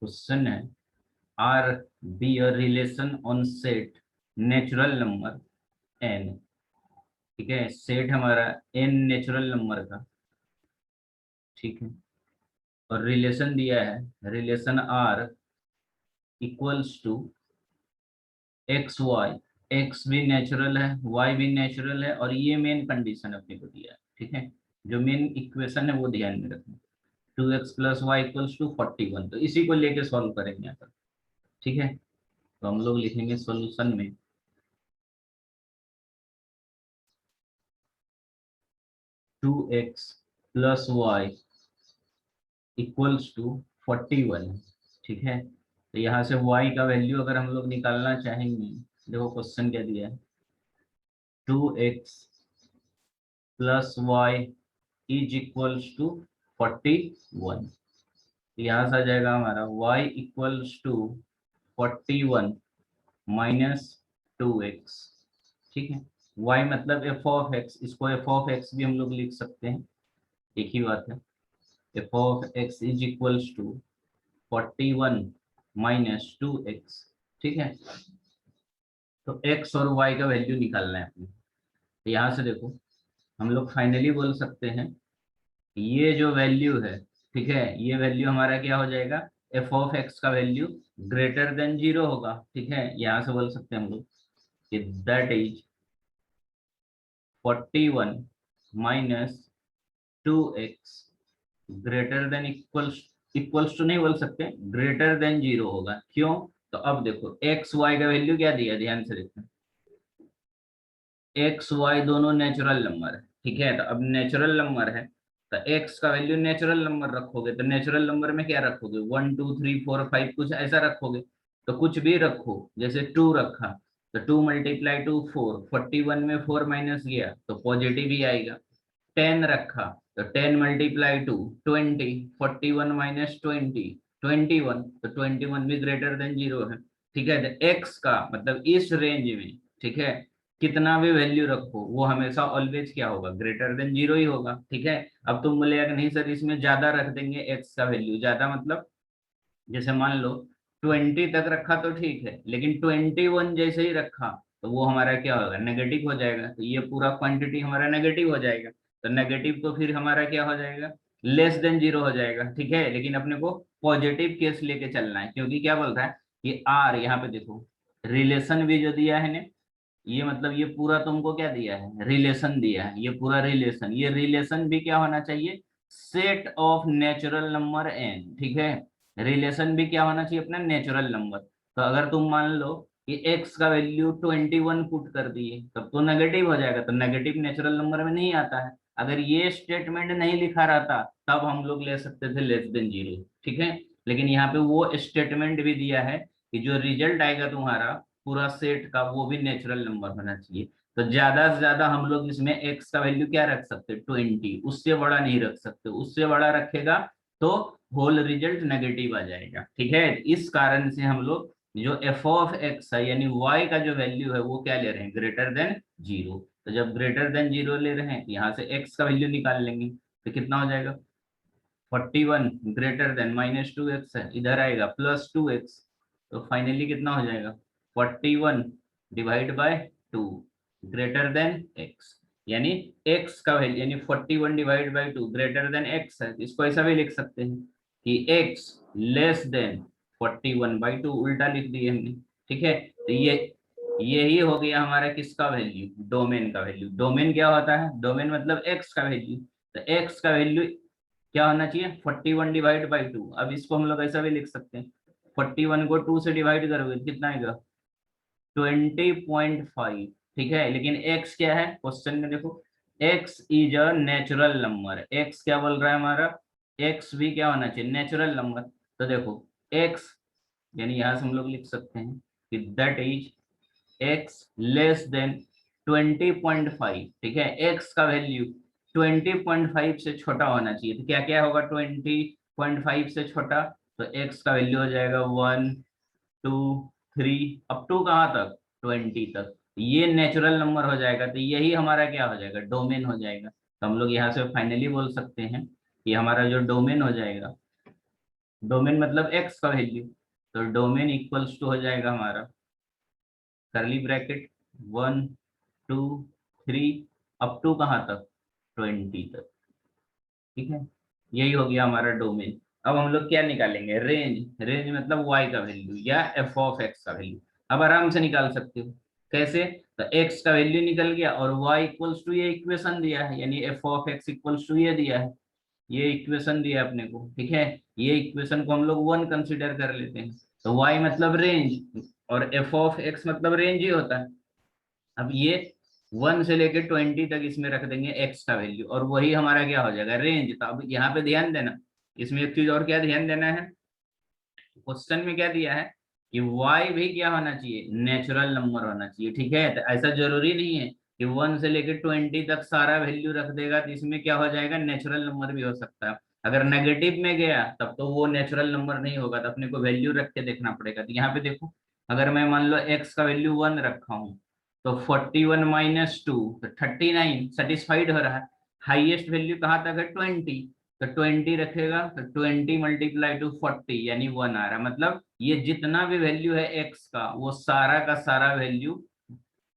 Question है R be a relation on set natural number N. ठीक है, set हमारा एन नेचुरल नंबर का। ठीक है, और रिलेशन दिया है, relation R equals to x y. X भी नेचुरल है, वाई भी नेचुरल है, और ये मेन कंडीशन अपने को दिया है। ठीक है, जो मेन इक्वेशन है वो ध्यान में रखना। 2x + y = 41, तो इसी को लेके सॉल्व करेंगे यहाँ पर। ठीक है, तो हम लोग लिखेंगे सॉल्यूशन में 2x + y = 41। ठीक है, तो यहाँ से y का वैल्यू अगर हम लोग निकालना चाहेंगे, देखो क्वेश्चन क्या दिया है, 2x + y = 41। यहाँ से आ जाएगा हमारा y = 41 माइनस 2x। ठीक है, y मतलब f(x), इसको f(x) भी हम लोग लिख सकते हैं, एक ही बात है। f(x) = 41 minus 2x। ठीक है, तो x और y का वैल्यू निकालना है अपने। तो यहाँ से देखो हम लोग फाइनली बोल सकते हैं ये जो वैल्यू है, ठीक है, ये वैल्यू हमारा क्या हो जाएगा, f(x) का वैल्यू ग्रेटर देन 0 होगा। ठीक है, यहाँ से बोल सकते हैं हम लोग कि that is 41 minus 2x greater than equals to नहीं बोल सकते, ग्रेटर देन 0 होगा। क्यों? तो अब देखो एक्स वाई का वैल्यू क्या दिया, ध्यान से देखते हैं। एक्स वाई दोनों नेचुरल नंबर है। ठीक है, तो अब नेचुरल नंबर है तो एक्स का वैल्यू नेचुरल नंबर रखोगे, तो नेचुरल नंबर में क्या रखोगे, 1 2 3 4 5 कुछ ऐसा रखोगे। तो कुछ भी रखो, जैसे 2 रखा तो 2 × 2 4, 41 में 4 माइनस गया तो पॉजिटिव ही आएगा। 10 रखा तो 10 × 2 20, 41 माइनस 20 21, तो 21 भी ग्रेटर देन 0 है। ठीक है, तो एक्स का मतलब इस रेंज में, ठीक है, कितना भी वैल्यू रखो वो हमेशा ऑलवेज क्या होगा, ग्रेटर देन 0 ही होगा। ठीक है, अब तुम बोलेगा कि नहीं सर इसमें ज्यादा रख देंगे एक्स का वैल्यू, ज्यादा मतलब जैसे मान लो 20 तक रखा तो ठीक है, लेकिन 21 जैसे ही रखा तो वो हमारा क्या होगा, नेगेटिव हो जाएगा। तो ये पूरा क्वांटिटी हमारा नेगेटिव हो जाएगा। तो नेगेटिव तो फिर हमारा क्या हो जाएगा, लेस देन 0 हो जाएगा। ठीक है, लेकिन अपने को पॉजिटिव केस लेके चलना है, क्योंकि क्या बोल रहा है कि आर, यहाँ पे देखो रिलेशन भी जो दिया है ने, ये मतलब ये पूरा तुमको क्या दिया है, रिलेशन दिया है, ये पूरा रिलेशन, ये रिलेशन भी क्या होना चाहिए, set of natural number N. ठीक है, रिलेशन भी क्या होना चाहिए अपना, नेचुरल नंबर। तो अगर तुम मान लो कि x का वैल्यू 21 पुट कर दिए तब तो नेगेटिव हो जाएगा, तो नेगेटिव नेचुरल नंबर में नहीं आता है। अगर ये स्टेटमेंट नहीं लिखा रहता तब हम लोग ले सकते थे लेस देन 0। ठीक है, लेकिन यहाँ पे वो स्टेटमेंट भी दिया है कि जो रिजल्ट आएगा तुम्हारा पूरा सेट का वो भी नेचुरल नंबर होना चाहिए। तो ज्यादा से ज्यादा हम लोग इसमें x का वैल्यू क्या रख सकते, 20, उससे बड़ा नहीं रख सकते। उससे बड़ा रखेगा तो होल रिजल्ट नेगेटिव आ जाएगा। ठीक है, इस कारण से हम लोग जो f(x) है यानी y का जो वैल्यू है वो क्या ले रहे हैं, ग्रेटर देन 0। तो जब ग्रेटर देन 0 ले रहे हैं तो यहाँ से x का वैल्यू निकाल लेंगे, तो कितना हो जाएगा, 41 ग्रेटर देन -2x है, इधर आएगा +2x, तो फाइनली कितना हो जाएगा, 41 divide by 2 greater than x। यानी x का वैल्यू यानी 41 divide by 2 greater than x है। इसको ऐसा भी लिख सकते हैं कि x लेस देन 41/2, उल्टा लिख दिए हमने। ठीक है, तो यही हो गया हमारा किसका वैल्यू, डोमेन का वैल्यू। डोमेन क्या होता है, डोमेन मतलब x का वैल्यू। तो x का वैल्यू क्या होना चाहिए, 41 डिवाइड बाई 2। अब इसको हम लोग ऐसा भी लिख सकते हैं, 41 को 2 से डिवाइड करोगे तो कितना आएगा, 20.5। ठीक है, लेकिन x क्या है क्वेश्चन में, देखो x is a natural number. x क्या बोल रहा है हमारा, x भी क्या होना चाहिए, नेचुरल नंबर। तो देखो x यानी यहां से हम लोग लिख सकते हैं कि that is x less than 20.5। ठीक है, x का वैल्यू 20.5 से छोटा होना चाहिए। तो क्या क्या होगा 20.5 से छोटा, तो x का वैल्यू हो जाएगा 1 2 3 अप टू कहाँ तक, 20 तक। ये नेचुरल नंबर हो जाएगा, तो यही हमारा क्या हो जाएगा, डोमेन हो जाएगा। तो हम लोग यहाँ से फाइनली बोल सकते हैं कि हमारा जो डोमेन हो जाएगा डोमेन मतलब एक्स का वैल्यू, तो डोमेन इक्वल्स टू हो जाएगा हमारा करली ब्रैकेट 1 2 3 अप टू कहाँ तक 20 तक। ठीक है, यही हो गया हमारा डोमेन। अब हम लोग क्या निकालेंगे, रेंज। रेंज मतलब y का वैल्यू या f ऑफ x का वैल्यू। अब आराम से निकाल सकते हो। कैसे, तो x का वैल्यू निकल गया और y इक्वल्स टू ये इक्वेशन दिया है, यानी f of x equals to ये दिया है, ये इक्वेशन दिया है अपने को। ठीक है, ये इक्वेशन को हम लोग 1 कंसिडर कर लेते हैं। तो y मतलब रेंज और f ऑफ x मतलब रेंज ही होता है। अब ये 1 से लेके 20 तक इसमें रख देंगे एक्स का वैल्यू, और वही हमारा क्या हो जाएगा, रेंज। तो अब यहाँ पे ध्यान देना, इसमें एक चीज और क्या ध्यान देना है, क्वेश्चन में क्या दिया है कि y भी क्या होना चाहिए, नेचुरल नंबर होना चाहिए। ठीक है, तो ऐसा जरूरी नहीं है कि 1 से लेके 20 तक सारा वैल्यू रख देगा तो इसमें क्या हो जाएगा, नेचुरल नंबर भी हो सकता है। अगर नेगेटिव में गया तब तो वो नेचुरल नंबर नहीं होगा, तो अपने को वैल्यू रख के देखना पड़ेगा। तो यहाँ पे देखो, अगर मैं मान लो x का वैल्यू 1 रखा हूँ, तो 41 - 2 तो 39 सेटिस्फाइड हो रहा है। हाईएस्ट वैल्यू कहाँ तक है, 20, तो 20 रखेगा तो 20 × 2 40 यानी 1 आ रहा है। मतलब ये जितना भी वैल्यू है x का, वो सारा का सारा वैल्यू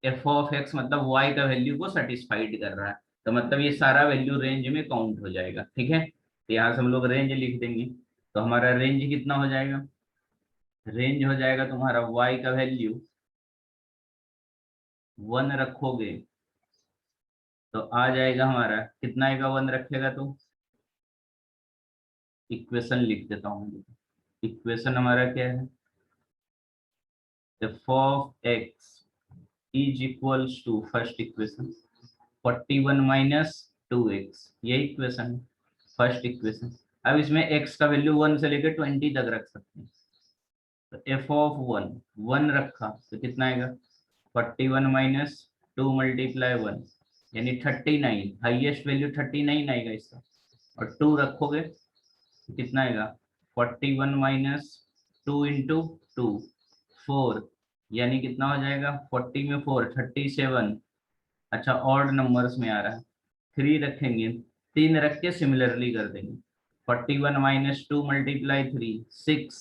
f ऑफ x मतलब y का वैल्यू को सेटिस्फाइड कर रहा है। तो मतलब ये सारा वैल्यू रेंज में काउंट हो जाएगा। ठीक है, तो यहाँ से हम लोग रेंज लिख देंगे। तो हमारा रेंज कितना हो जाएगा, रेंज हो जाएगा तुम्हारा y का वैल्यू 1 रखोगे तो आ जाएगा हमारा कितना आएगा, 1 रखेगा तो इक्वेशन लिख देता हूँ। इक्वेशन हमारा क्या है, f of x is equals to first equation 41 - 2x, ये इक्वेशन है, फर्स्ट इक्वेशन। अब इसमें x का वैल्यू 1 से लेकर 20 तक रख सकते हैं। तो f ऑफ 1 रखा तो कितना आएगा, 41 - 2 × 1 यानी 39, हाईएस्ट वैल्यू 39 आएगा इसका। और 2 रखोगे तो कितना आएगा, 41 - 2 × 2 4, यानी कितना हो जाएगा, 40 में 4 37। अच्छा, ऑड नंबर्स में आ रहा है, 3 रखेंगे, 3 रख के सिमिलरली कर देंगे। 41 - 2 × 3 6,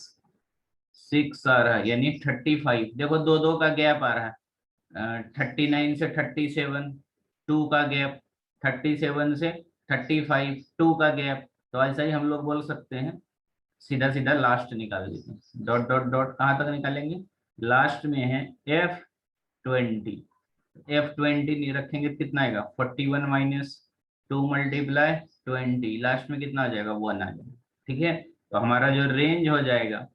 6 आ रहा है यानी 35। देखो दो दो का गैप आ रहा है, 39 से 37 2 का गैप, 37 से 35 2 का गैप। तो ऐसा ही हम लोग बोल सकते हैं, सीधा सीधा लास्ट निकाल लेते हैं। डॉट डॉट डॉट कहाँ तक निकालेंगे, लास्ट में है F20। F20 नहीं रखेंगे तो कितना आएगा, 41 - 2 × 20, लास्ट में कितना आ जाएगा, 1 आ जाएगा। ठीक है, तो हमारा जो रेंज हो जाएगा,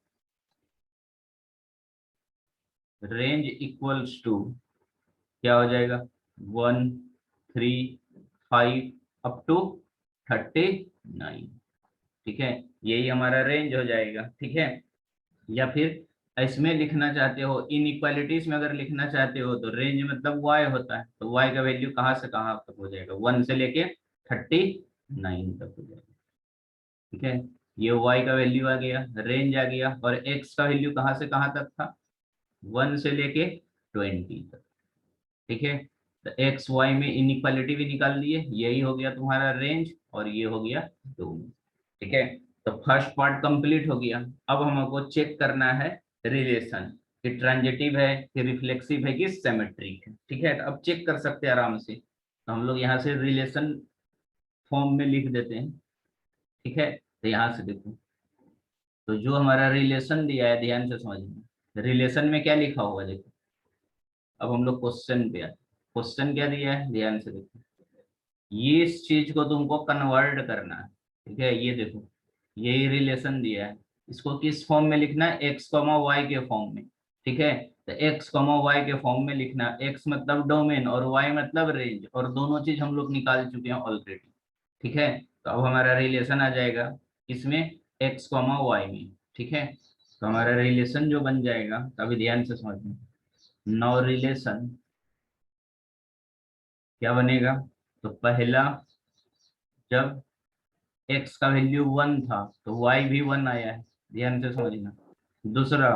रेंज इक्वल्स टू क्या हो जाएगा, 1 3 5 अप टू 39। ठीक है, यही हमारा रेंज हो जाएगा। ठीक है, या फिर इसमें लिखना चाहते हो, इनइक्वालिटीज में अगर लिखना चाहते हो तो रेंज मतलब y होता है, तो y का वैल्यू कहाँ से कहाँ तक हो जाएगा, 1 से लेके 39 तक हो जाएगा। ठीक है, ये y का वैल्यू आ गया, रेंज आ गया, और x का वैल्यू कहाँ से कहाँ तक था, 1 से लेके 20 तक। ठीक है, तो एक्स वाई में इनइक्वालिटी भी निकाल लिए, यही हो गया तुम्हारा रेंज और ये हो गया डोमेन। ठीक है, तो फर्स्ट पार्ट कंप्लीट हो गया। अब हमको चेक करना है रिलेशन, कि ट्रांजिटिव है कि रिफ्लेक्सिव है कि सिमेट्रिक है। ठीक है, तो अब चेक कर सकते हैं आराम से। तो हम लोग यहाँ से रिलेशन फॉर्म में लिख देते हैं। ठीक है, तो यहाँ से देखो, तो जो हमारा रिलेशन दिया है ध्यान से समझना, रिलेशन में क्या लिखा होगा देखो। अब हम लोग क्वेश्चन पे आते, क्वेश्चन क्या दिया है ध्यान से देखो, ये इस चीज को तुमको कन्वर्ट करना है। ठीक है, ये देखो, यही रिलेशन दिया है, इसको किस फॉर्म में लिखना है, एक्स कॉमा वाई के फॉर्म में। ठीक है, तो एक्स कॉमा वाई के फॉर्म में लिखना, एक्स मतलब डोमेन और वाई मतलब रेंज, और दोनों चीज हम लोग निकाल चुके हैं ऑलरेडी। ठीक है, तो अब हमारा रिलेशन आ जाएगा इसमें, एक्स कॉमा वाई में। ठीक है, तो हमारा रिलेशन जो बन जाएगा, तो अभी ध्यान से समझना, नाउ रिलेशन क्या बनेगा, तो पहला, जब x का वैल्यू 1 था तो y भी 1 आया है, ध्यान से समझना। दूसरा,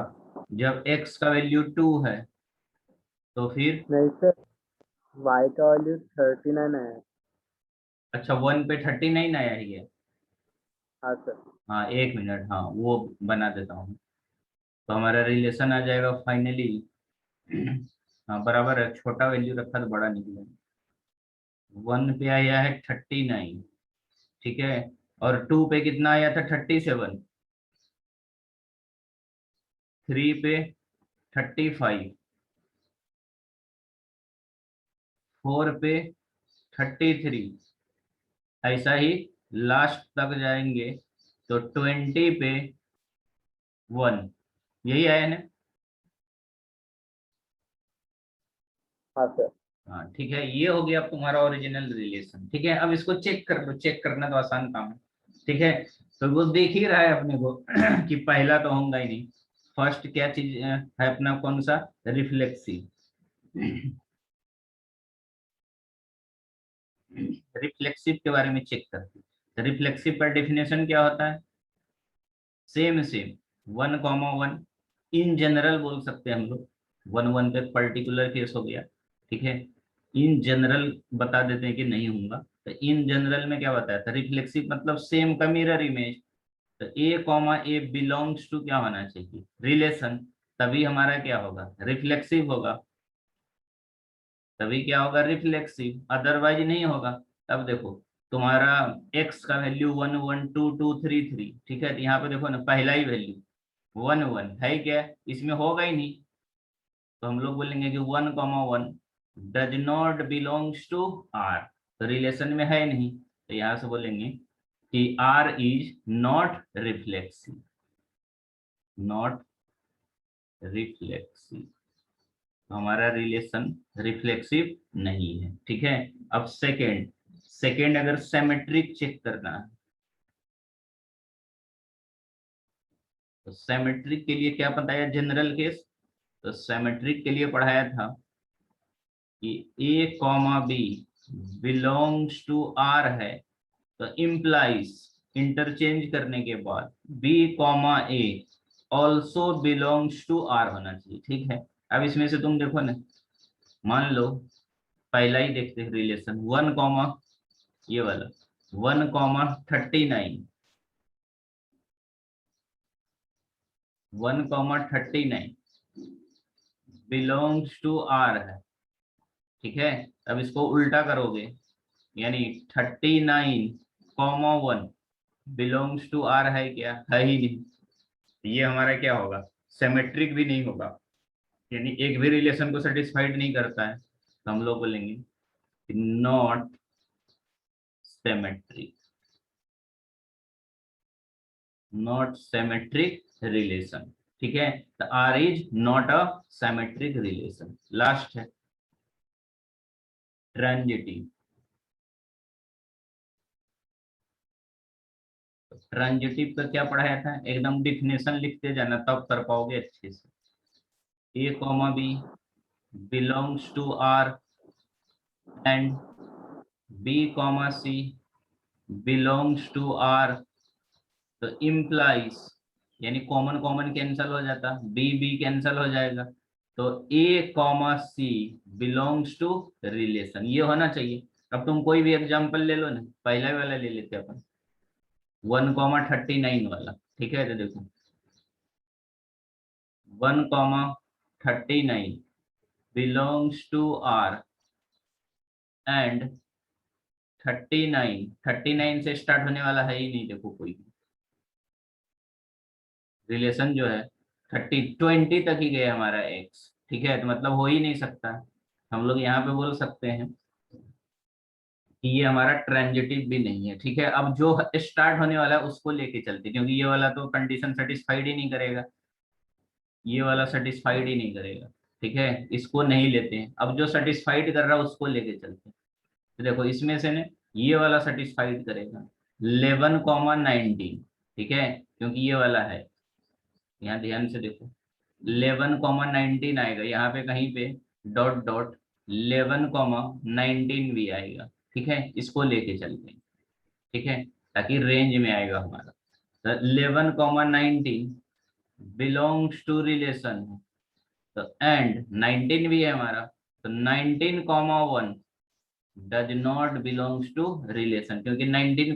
जब x का वैल्यू 2 है तो फिर, नहीं सर, वाई का वैल्यू 39 है। अच्छा 1 पे 39 आया है ये। हाँ सर। हाँ 1 मिनट, हाँ वो बना देता हूँ। तो हमारा रिलेशन आ जाएगा फाइनली। हाँ बराबर है, छोटा वैल्यू रखा तो बड़ा निकला। 1 पे आया है 39, ठीक है। और 2 पे कितना आया था 37, 3 पे 35, 4 पे 33, ऐसा ही लास्ट तक जाएंगे तो 20 पे 1, यही आया ना। हाँ सर। हाँ ठीक है, ये हो गया अब तुम्हारा ओरिजिनल रिलेशन। ठीक है, अब इसको चेक कर लो, चेक करना तो आसान काम है। ठीक है, तो वो देख ही रहा है अपने को कि पहला तो होगा ही नहीं। फर्स्ट क्या चीज है अपना, कौन सा, रिफ्लेक्सिव। रिफ्लेक्सिव के बारे में चेक करते हैं। रिफ्लेक्सिव का डेफिनेशन क्या होता है, सेम सेम 1,1 इन जनरल बोल सकते हैं हम लोग। 1,1 पे पर्टिकुलर केस हो गया, ठीक है। इन जनरल बता देते हैं कि नहीं होगा, तो इन जनरल में क्या बताया था, रिफ्लेक्सिव मतलब सेम का मिरर इमेज। तो A comma A belongs to क्या होना चाहिए, रिलेशन, तभी हमारा क्या होगा, रिफ्लेक्सिव होगा। तभी क्या होगा, रिफ्लेक्सिव, अदरवाइज नहीं होगा। अब देखो तुम्हारा x का वैल्यू 1, 1, 2, 2, 3, 3, ठीक है। तो यहाँ पे देखो ना, पहला ही वैल्यू 1, 1 है क्या, इसमें होगा ही नहीं। तो हम लोग बोलेंगे कि 1,1 does not belongs to R, तो रिलेशन में है नहीं। तो यहाँ से बोलेंगे कि R is not reflexive, not reflexive, हमारा रिलेशन रिफ्लेक्सिव नहीं है। ठीक है, अब सेकंड, सेकंड अगर सिमेट्रिक चेक करना है, तो सिमेट्रिक के लिए क्या बताया, जनरल केस। तो सिमेट्रिक के लिए पढ़ाया था कि A comma B belongs to R है, तो इम्प्लाइज इंटरचेंज करने के बाद B comma A also belongs to R होना चाहिए। ठीक है, अब इसमें से तुम देखो ना, मान लो पहला ही देखते हैं रिलेशन, 1 कॉमा ये वाला 1,39, 1,39 बिलोंग्स टू आर है। ठीक है, अब इसको उल्टा करोगे, यानी 39,1 बिलोंग्स टू आर है क्या, है ही नहीं। ये हमारा क्या होगा, सिमेट्रिक भी नहीं होगा, यानी एक भी रिलेशन को सेटिस्फाइड नहीं करता है। तो हम लोग बोलेंगे not symmetric, not symmetric relation. ठीक है, तो R is not a symmetric relation. Last है ट्रांजिटिव। ट्रांजिटिव का क्या पढ़ाया था, एकदम डिफिनेशन लिखते जाना तब कर पाओगे अच्छे से। A comma B belongs to R and B comma C belongs to R, तो इम्प्लाइज, यानी कॉमन कॉमन कैंसल हो जाता, बी बी कैंसल हो जाएगा, तो A comma C belongs to relation, ये होना चाहिए। अब तुम कोई भी एग्जांपल ले लो ना, पहला वाला ले लेते अपन, 1,39 वाला। ठीक है, तो देखो 1,39 belongs to R and 39, 39 से स्टार्ट होने वाला है ही नहीं, देखो कोई रिलेशन जो है 20 तक ही गया हमारा एक्स। ठीक है, तो मतलब हो ही नहीं सकता। हम लोग यहाँ पे बोल सकते हैं कि ये हमारा ट्रांजिटिव भी नहीं है। ठीक है, अब जो स्टार्ट होने वाला है उसको लेके चलते, क्योंकि ये वाला तो कंडीशन सेटिस्फाइड ही नहीं करेगा, ये वाला सेटिस्फाइड ही नहीं करेगा। ठीक है, इसको नहीं लेते हैं, अब जो सेटिस्फाइड कर रहा है उसको लेके चलते हैं। तो देखो इसमें से ने ये वाला सेटिस्फाइड करेगा 11,19, ठीक है, क्योंकि ये वाला है, यहाँ ध्यान से देखो 11,19 आएगा, यहाँ पे कहीं पे डॉट डॉट 11,19 भी आएगा। ठीक है, इसको लेके चलते हैं। ठीक है, ताकि रेंज में आएगा हमारा। तो 11,19 बिलोंग्स टू रिलेशन, तो एंड 19 भी है हमारा, तो 19,1 does not belongs to relation, क्योंकि 19,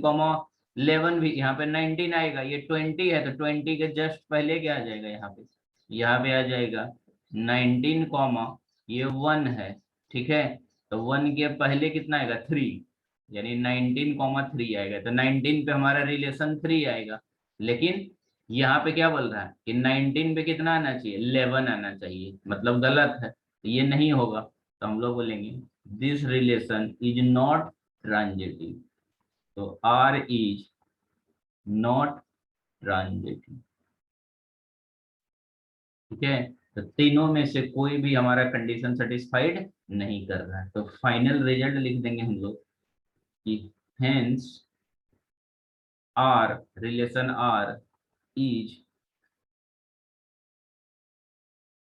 11 भी, यहाँ पे 19 आएगा, ये 20 है तो 20 के जस्ट पहले क्या आ जाएगा, यहाँ पे आ जाएगा 19 कॉमा ये 1 है, ठीक है। तो 1 के पहले कितना आएगा 3, यानी 19 कॉमा 3 आएगा, तो 19 पे हमारा रिलेशन 3 आएगा। लेकिन यहाँ पे क्या बोल रहा है कि 19 पे कितना आना चाहिए, 11 आना चाहिए, मतलब गलत है, तो ये नहीं होगा। तो हम लोग बोलेंगे this relation is not transitive. तो आर इज नॉट ट्रांजिटिव, ठीक है। तो तीनों में से कोई भी हमारा कंडीशन सेटिस्फाइड नहीं कर रहा है, तो फाइनल रिजल्ट लिख देंगे हम लोग कि hence R, relation R is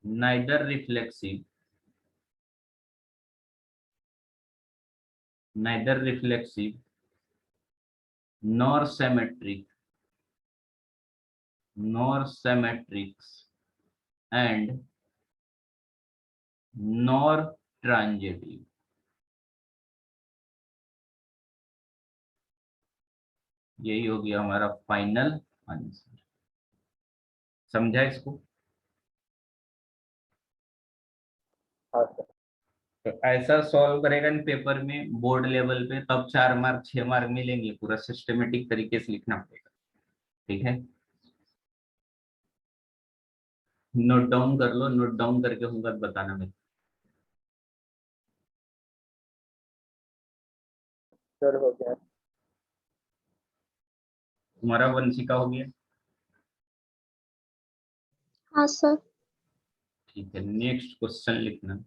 neither reflexive, nor symmetric, and nor transitive। यही हो गया हमारा फाइनल आंसर। समझा इसको? हाँ सर। तो ऐसा सॉल्व करेगा इन पेपर में बोर्ड लेवल पे, तब 4 मार्क 6 मार्क मिलेंगे। पूरा सिस्टमेटिक तरीके से लिखना पड़ेगा, ठीक है। नोट डाउन कर लो, नोट डाउन करके होगा तो बताना मेरे। सर हो गया। तुम्हारा वंशिका हो गया, हाँ सर। ठीक है। नेक्स्ट क्वेश्चन लिखना।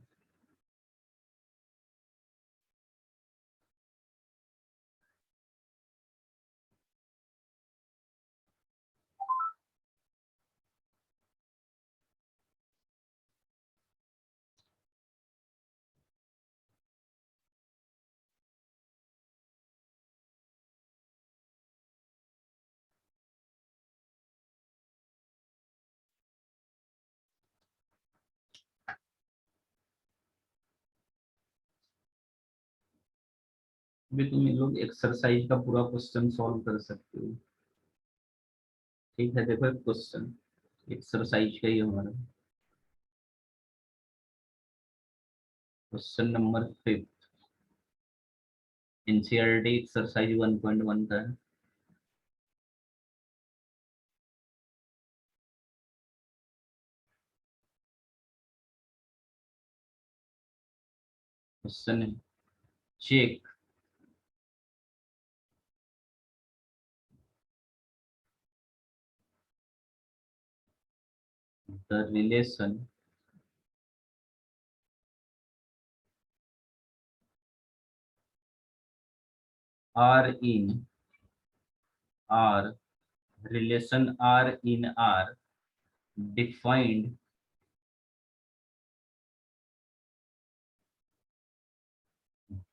अभी तुम ये लोग एक्सरसाइज का पूरा क्वेश्चन सॉल्व कर सकते हो, ठीक है। देखो एक क्वेश्चन एक्सरसाइज का ही हमारा क्वेश्चन नंबर 5 एनसीईआरटी एक्सरसाइज 1.1 का है। क्वेश्चन है check the relation R in R, relation R in R defined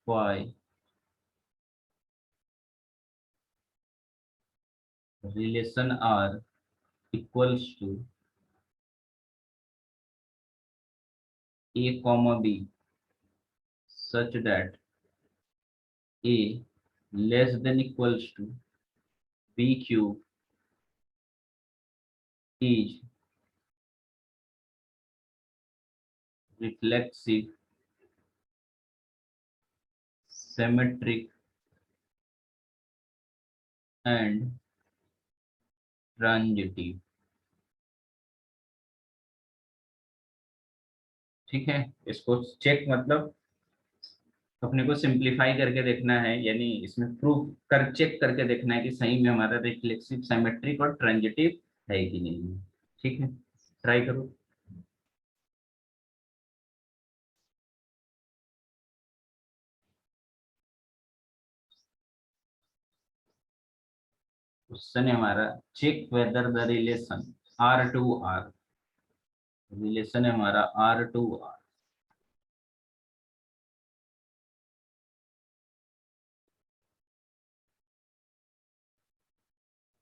by relation R equals to A comma B such that A less than equals to B cube is reflexive, symmetric and transitive, ठीक है। इसको check मतलब अपने को simplify करके देखना है, यानी इसमें प्रूफ कर चेक करके देखना है कि सही में हमारा रिफ्लेक्सिव, सिमेट्रिक और ट्रांजिटिव है कि नहीं, ठीक है। ट्राई करो। क्वेश्चन है हमारा check whether the relation R to R, relation है हमारा R टू R।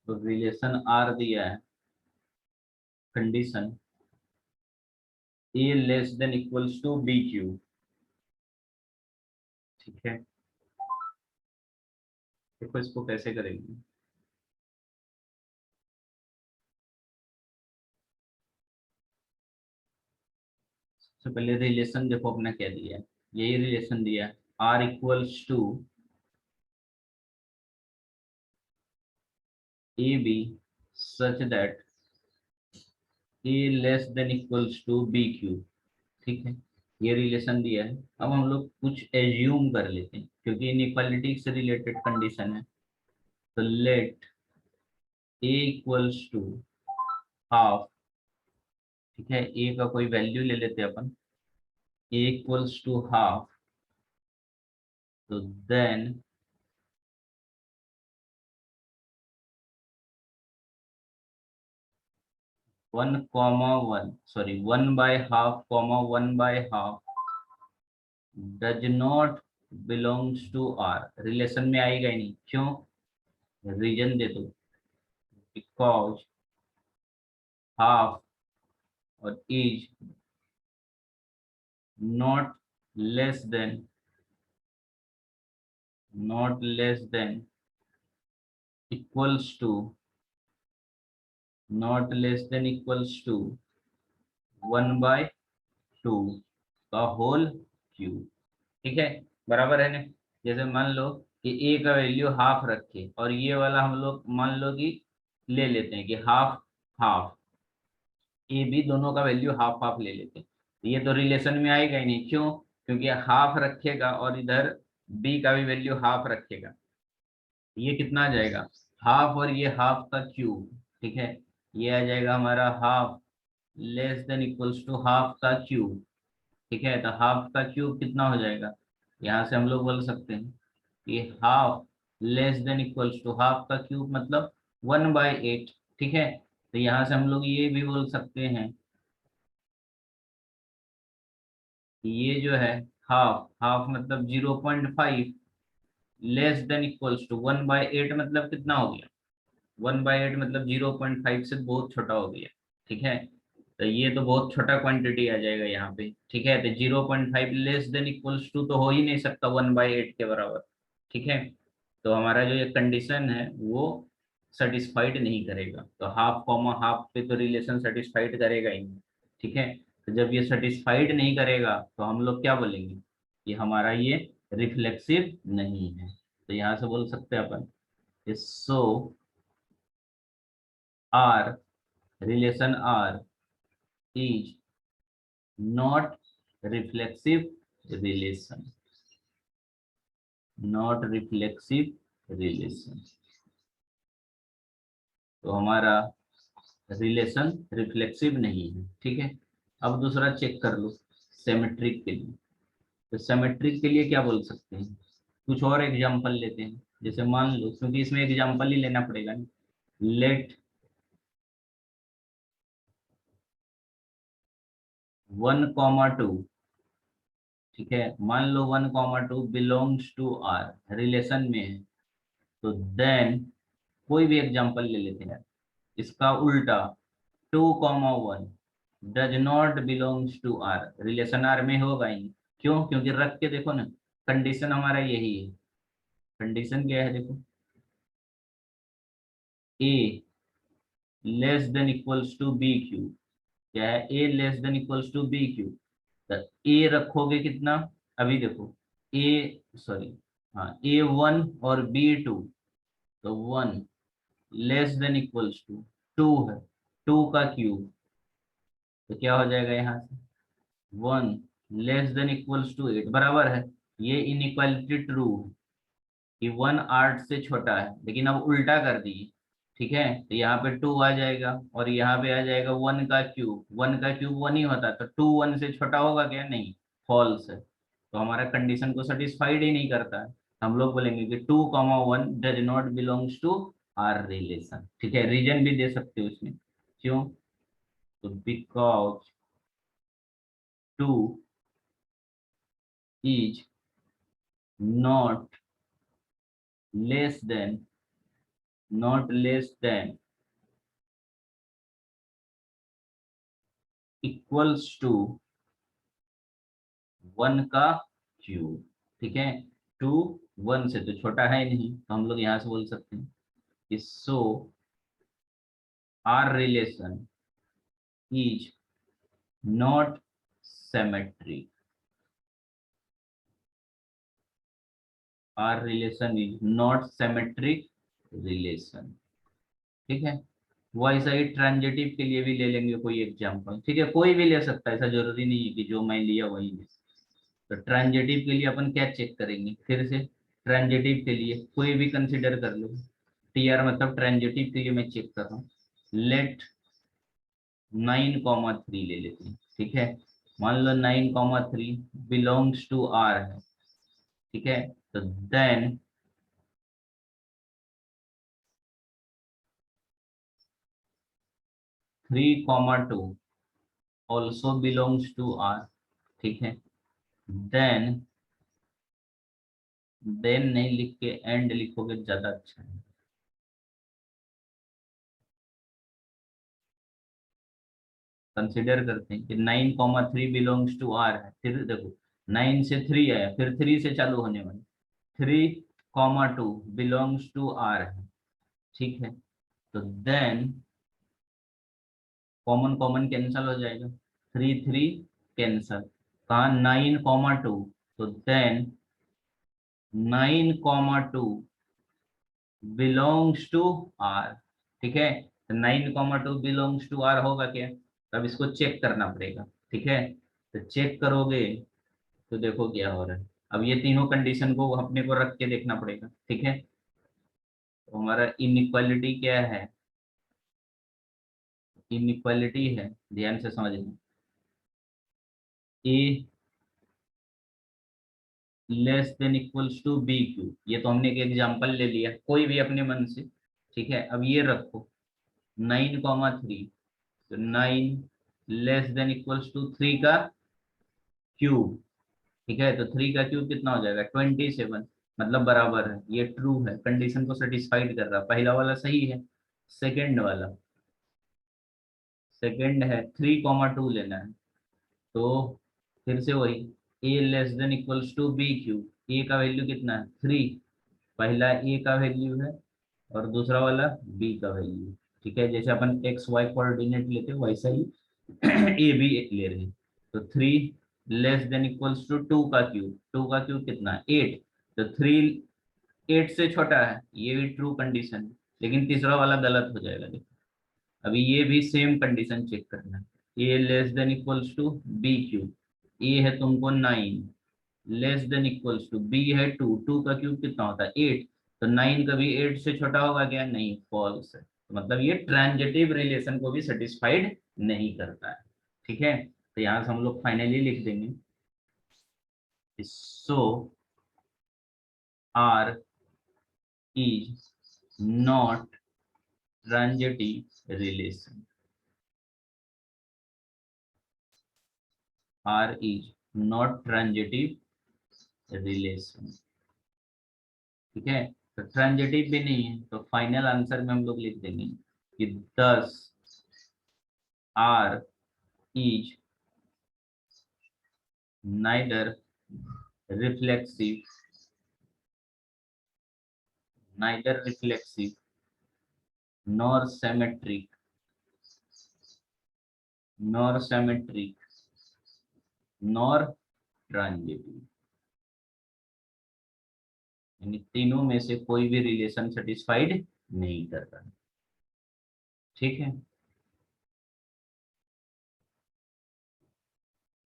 तो रिलेशन R दिया है, condition A less than equals to B cube, ठीक है। देखो इसको कैसे करेंगे। सबसे पहले रिलेशन देखो अपना क्या दिया है, यही रिलेशन दिया है, R equals to a b such that a less than equals to B cube. ठीक है, ये रिलेशन दिया है। अब हम लोग कुछ एज्यूम कर लेते हैं क्योंकि इनइक्वालिटी से रिलेटेड कंडीशन है। तो let a equals to half, ठीक है, ए का कोई वैल्यू ले लेते हैं अपन, ए इक्वल्स टू हाफ, तो then one by half comma one by half does not belongs to R, relation में आएगा ही नहीं। क्यों? रीजन दे दो, बिकॉज हाफ और is not less than equals to one by two का होल क्यूब। ठीक है, बराबर है ना। जैसे मान लो कि ए का वैल्यू हाफ रखे और ये वाला हम लोग मान लो कि ले लेते हैं कि हाफ हाफ, ए बी दोनों का वैल्यू हाफ हाफ ले लेते हैं, तो ये तो रिलेशन में आएगा ही नहीं। क्यों? क्योंकि हाफ रखेगा और इधर बी का भी वैल्यू हाफ रखेगा, ये कितना आ जाएगा, हाफ और ये हाफ का क्यूब। ठीक है, ये आ जाएगा हमारा half less than equals to half का क्यूब। ठीक है, तो हाफ का क्यूब कितना हो जाएगा, यहाँ से हम लोग बोल सकते हैं कि half less than equals to half का क्यूब मतलब 1/8। ठीक है, तो यहाँ से हम लोग ये भी बोल सकते हैं कि ये जो है हाफ हाफ मतलब 0.5 लेस देन इक्वल्स टू 1/8 मतलब कितना हो गया, 1/8 मतलब 0.5 से बहुत छोटा हो गया। ठीक है, तो ये तो बहुत छोटा क्वांटिटी आ जाएगा यहाँ पे। ठीक है, तो 0.5 लेस देन इक्वल्स टू तो हो ही नहीं सकता 1/8 के बराबर। ठीक है, तो हमारा जो ये कंडीशन है वो सेटिस्फाइड नहीं करेगा, तो हाफ कॉमा हाफ पे तो रिलेशन सेटिस्फाइड करेगा ही नहीं। ठीक है, तो जब ये सेटिस्फाइड नहीं करेगा तो हम लोग क्या बोलेंगे कि हमारा ये रिफ्लेक्सिव नहीं है। तो यहाँ से बोल सकते हैं अपन, सो R, relation R is not reflexive relation, not reflexive relation। तो हमारा रिलेशन रिफ्लेक्सिव नहीं है। ठीक है, अब दूसरा चेक कर लो सिमेट्रिक के लिए। तो सिमेट्रिक के लिए क्या बोल सकते हैं, कुछ और एग्जांपल लेते हैं। जैसे मान लो, क्योंकि इसमें एग्जांपल ही लेना पड़ेगा ना, लेट 1,2, ठीक है, मान लो 1,2 बिलोंग्स टू आर, रिलेशन में है, तो देन कोई भी एग्जांपल ले लेते हैं। इसका उल्टा 2,1 does not belongs to R, relation R में होगा ही नहीं। क्यों? क्योंकि रख के देखो ना, कंडीशन हमारा यही है। कंडीशन क्या है देखो, A less than equals to B cube. क्या है, A less than equals to B cube. तो ए रखोगे कितना, अभी देखो, ए सॉरी, हाँ, A1 और B2, तो 1 लेस देन इक्वल्स टू 2 है, 2 का क्यूब, तो क्या हो जाएगा यहाँ से 1 लेस देन इक्वल्स टू 8, बराबर है। ये इनइक्वालिटी ट्रू है कि 1 8 से छोटा है, लेकिन अब उल्टा कर दिए। ठीक है, तो यहाँ पे 2 आ जाएगा और यहाँ पे आ जाएगा 1 का क्यूब। 1 का क्यूब 1 ही होता है, तो 2 1 से छोटा होगा क्या, नहीं, फॉल्स है। तो हमारा कंडीशन को सेटिस्फाइड ही नहीं करता है। हम लोग बोलेंगे कि 2,1 does not belongs to R relation. ठीक है, रीजन भी दे सकते हो उसमें, क्यों, तो because 2 is not less than equals to 1 का क्यूब। ठीक है, 2 1 से तो छोटा है ही नहीं, तो हम लोग यहाँ से बोल सकते हैं कि so R relation is not symmetric. Our relation is not symmetric relation. ठीक है, वैसा ही ट्रांजिटिव के लिए भी ले लेंगे कोई एग्जांपल, ठीक है, कोई भी ले सकता है, ऐसा जरूरी नहीं है कि जो मैं लिया वही ले। तो ट्रांजिटिव के लिए अपन क्या चेक करेंगे, फिर से ट्रांजिटिव के लिए कोई भी कंसिडर कर लो, टीआर मतलब ट्रांजिटिव के लिए मैं चेक कर रहा हूँ। लेट 9,3 ले लेते हैं, ठीक है, मान लो 9,3 बिलोंग्स टू आर है, ठीक है, तो then three comma two also belongs to R, ठीक है, देन नहीं लिख के एंड लिखोगे ज्यादा अच्छा है। कंसिडर करते हैं कि 9,3 बिलोंग्स टू आर है, फिर देखो 9 से 3 आया, फिर 3 से चालू होने वाला, 3,2 बिलोंग्स टू आर है, ठीक है, तो देन कॉमन कॉमन कैंसल हो जाएगा, 3 कैंसल, कहा 9,2, तो देन 9,2 बिलोंग्स टू आर, ठीक है, तो 9,2 बिलोंग्स टू आर होगा क्या, तब इसको चेक करना पड़ेगा, ठीक है, तो चेक करोगे तो देखो क्या हो रहा है। अब ये तीनों कंडीशन को अपने को रख के देखना पड़ेगा, ठीक है, तो हमारा इनइक्वालिटी क्या है, इनइक्वालिटी है, ध्यान से समझना, A less than equals to B cube, ये तो हमने एक एग्जांपल ले लिया कोई भी अपने मन से, ठीक है, अब ये रखो 9,3, तो 9 लेस देन इक्वल्स टू 3 का क्यूब, ठीक है, तो 3 का क्यूब कितना हो जाएगा 27, मतलब बराबर है, ये ट्रू है, कंडीशन को सेटिस्फाइड कर रहा, पहला वाला सही है। सेकंड वाला, सेकंड है 3,2 लेना है, तो फिर से वही A less than equals to B cube, A का वैल्यू कितना है 3, पहला ए का वैल्यू है और दूसरा वाला बी का वैल्यू, ठीक है, जैसे अपन एक्स वाई कोऑर्डिनेट लेते हैं वैसा ही ए बी ले रहे हैं, तो 3 लेस देन इक्वल्स टू 2 का क्यूब, 2 का क्यूब कितना है 8, तो 3 8 से छोटा है, ये भी ट्रू कंडीशन है, लेकिन तीसरा वाला गलत हो जाएगा, देखो अभी ये भी सेम कंडीशन चेक करना है, A less than equals to B cube, A है तुमको 9 less than equals to B है 2, 2 का क्यूब कितना होता है 8, तो 9 कभी 8 से छोटा होगा क्या, नहीं, फॉल्स है, तो मतलब ये ट्रांजिटिव रिलेशन को भी सेटिस्फाइड नहीं करता है, ठीक है, तो यहाँ से हम लोग फाइनली लिख देंगे, so R is not transitive relation, R is not transitive relation, ठीक है, तो ट्रांजिटिव भी नहीं है, तो फाइनल आंसर में हम लोग लिख देंगे कि 10 R is neither reflexive, neither reflexive nor symmetric, nor symmetric nor transitive, यानी तीनों में से कोई भी रिलेशन सेटिस्फाइड नहीं करता, ठीक है।